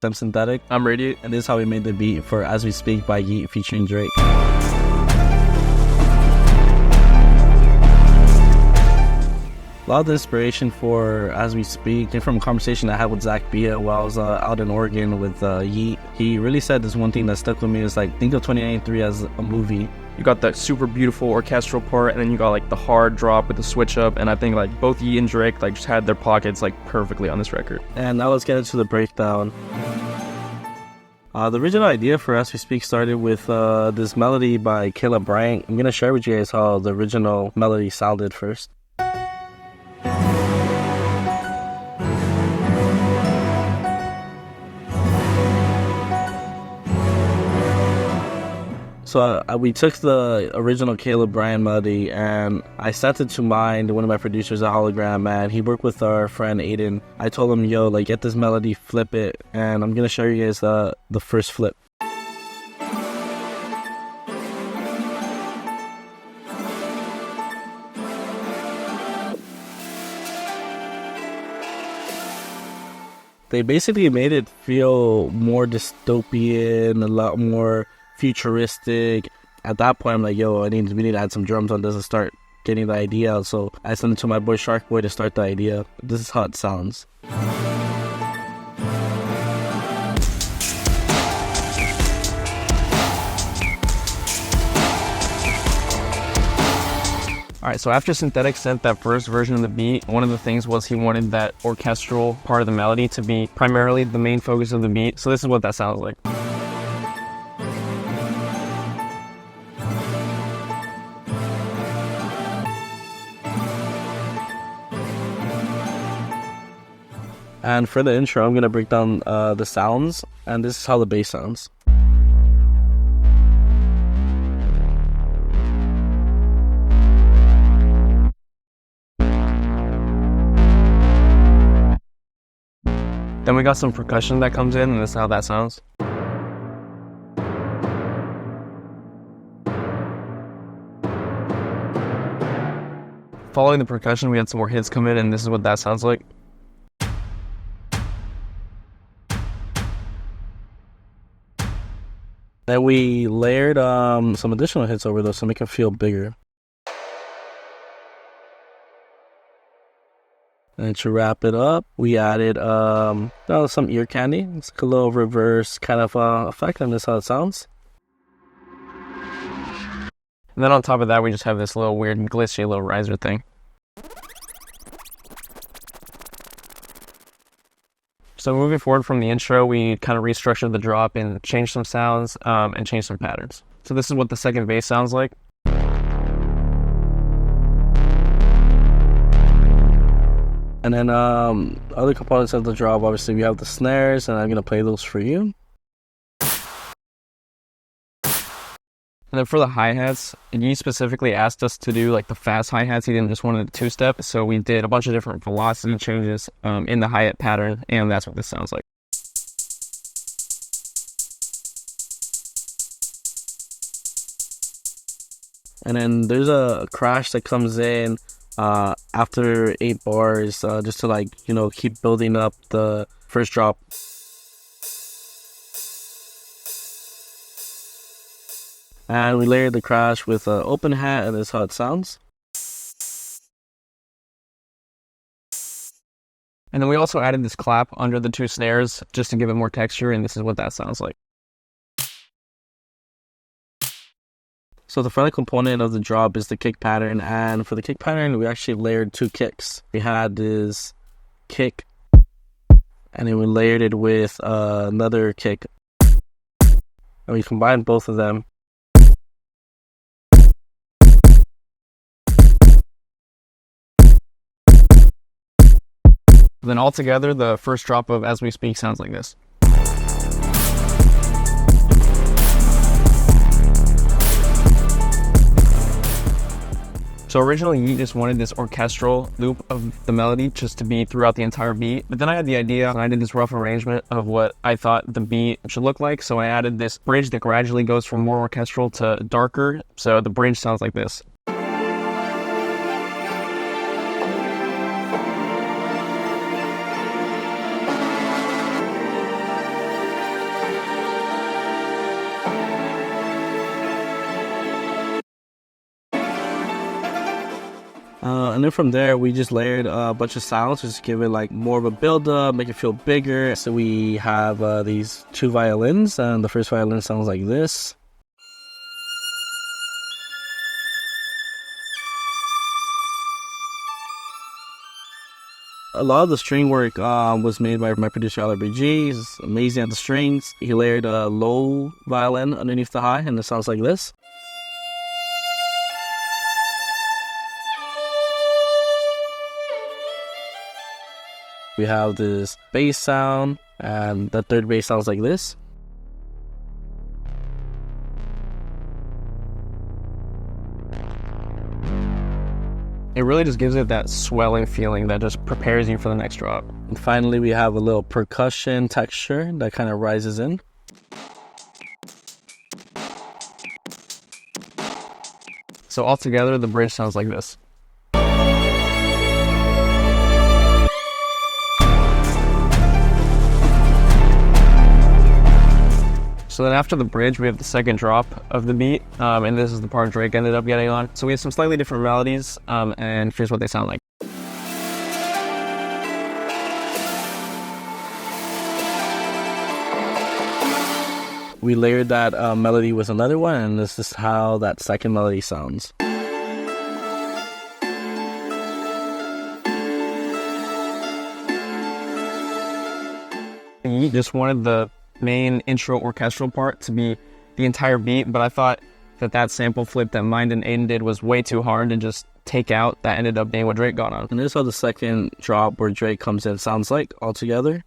I'm Synthetic. I'm Radiate. And this is how we made the beat for As We Speak by Yeat featuring Drake. A lot of the inspiration for As We Speak came from a conversation I had with Zach Bia while I was out in Oregon with Yeat. He really said this one thing that stuck with me is like, think of 2093 as a movie. You got that super beautiful orchestral part, and then you got like the hard drop with the switch up, and I think like both Yeat and Drake like just had their pockets like perfectly on this record. And now let's get into the breakdown. The original idea for As We Speak started with this melody by Caleb Bryant. I'm going to share with you guys how the original melody sounded first. So we took the original Caleb Bryant melody and I sent it to one of my producers at Hologram, and he worked with our friend Aiden. I told him, yo, like, get this melody, flip it, and I'm gonna show you guys the first flip. They basically made it feel more dystopian, a lot more futuristic. At that point, I'm like, yo, we need to add some drums on this and start getting the idea out. So I sent it to my boy Shark Boy to start the idea. This is how it sounds. Alright, so after Synthetic sent that first version of the beat, one of the things was he wanted that orchestral part of the melody to be primarily the main focus of the beat. So this is what that sounds like. And for the intro, I'm going to break down the sounds, and this is how the bass sounds. Then we got some percussion that comes in, and this is how that sounds. Following the percussion, we had some more hits come in, and this is what that sounds like. Then we layered some additional hits over those to make it feel bigger. And to wrap it up, we added some ear candy. It's like a little reverse kind of effect, and this is how it sounds. And then on top of that, we just have this little weird glitchy little riser thing. So moving forward from the intro, we kind of restructured the drop and changed some sounds and changed some patterns. So this is what the second bass sounds like. And then other components of the drop, obviously we have the snares, and I'm going to play those for you. And then for the hi-hats, Yeat specifically asked us to do like the fast hi-hats. He didn't just want a two-step, so we did a bunch of different velocity changes in the hi-hat pattern, and that's what this sounds like. And then there's a crash that comes in after 8 bars, just to, like, you know, keep building up the first drop. And we layered the crash with an open hat, and this is how it sounds. And then we also added this clap under the two snares just to give it more texture, and this is what that sounds like. So the final component of the drop is the kick pattern, and for the kick pattern, we actually layered 2 kicks. We had this kick, and then we layered it with another kick, and we combined both of them. Then altogether, the first drop of As We Speak sounds like this. So originally, Yeat just wanted this orchestral loop of the melody just to be throughout the entire beat. But then I had the idea, and I did this rough arrangement of what I thought the beat should look like. So I added this bridge that gradually goes from more orchestral to darker. So the bridge sounds like this. And then from there, we just layered a bunch of sounds just to give it like more of a build up, make it feel bigger. So we have these 2 violins, and the first violin sounds like this. A lot of the string work was made by my producer RapTV. He's amazing at the strings. He layered a low violin underneath the high, and it sounds like this. We have this bass sound, and the third bass sounds like this. It really just gives it that swelling feeling that just prepares you for the next drop. And finally, we have a little percussion texture that kind of rises in. So altogether, the bridge sounds like this. So then after the bridge, we have the second drop of the beat, and this is the part Drake ended up getting on. So we have some slightly different melodies, and here's what they sound like. We layered that melody with another one, and this is how that second melody sounds. Yeat just wanted the main intro orchestral part to be the entire beat, but I thought that sample flip that Mind and Aiden did was way too hard to just take out. That ended up being what Drake got on. And this is how the second drop where Drake comes in sounds like altogether.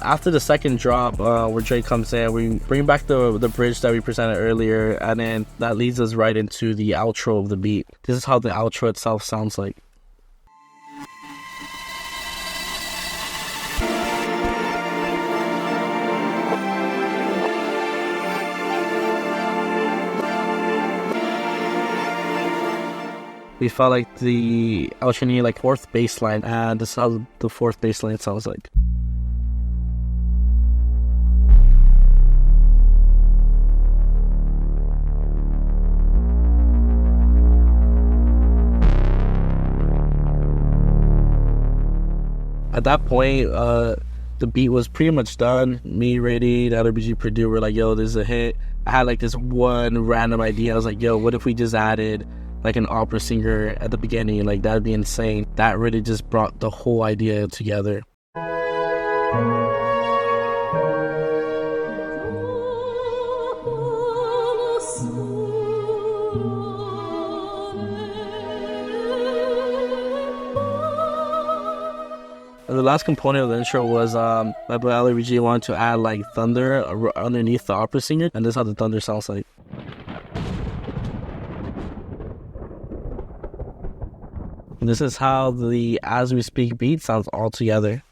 After the second drop where Drake comes in, we bring back the bridge that we presented earlier, and then that leads us right into the outro of the beat. This is how the outro itself sounds like. We felt like the outro needed like 4th bass line, and this is how the 4th bass line sounds like. At that point, the beat was pretty much done. Me, Rady, the RapTV producer were like, yo, this is a hit. I had like this one random idea. I was like, yo, what if we just added like an opera singer at the beginning? Like, that'd be insane. That really just brought the whole idea together. The last component of the intro was my boy RapTV wanted to add like thunder underneath the opera singer, and this is how the thunder sounds like. And this is how the As We Speak beat sounds all together.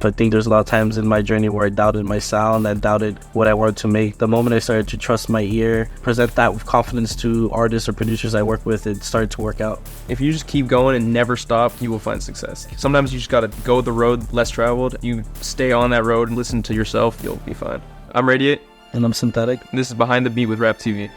I think there's a lot of times in my journey where I doubted my sound, I doubted what I wanted to make. The moment I started to trust my ear, present that with confidence to artists or producers I work with, it started to work out. If you just keep going and never stop, you will find success. Sometimes you just gotta go the road less traveled. You stay on that road and listen to yourself, you'll be fine. I'm Radiate. And I'm Synthetic. This is Behind the Beat with RapTV.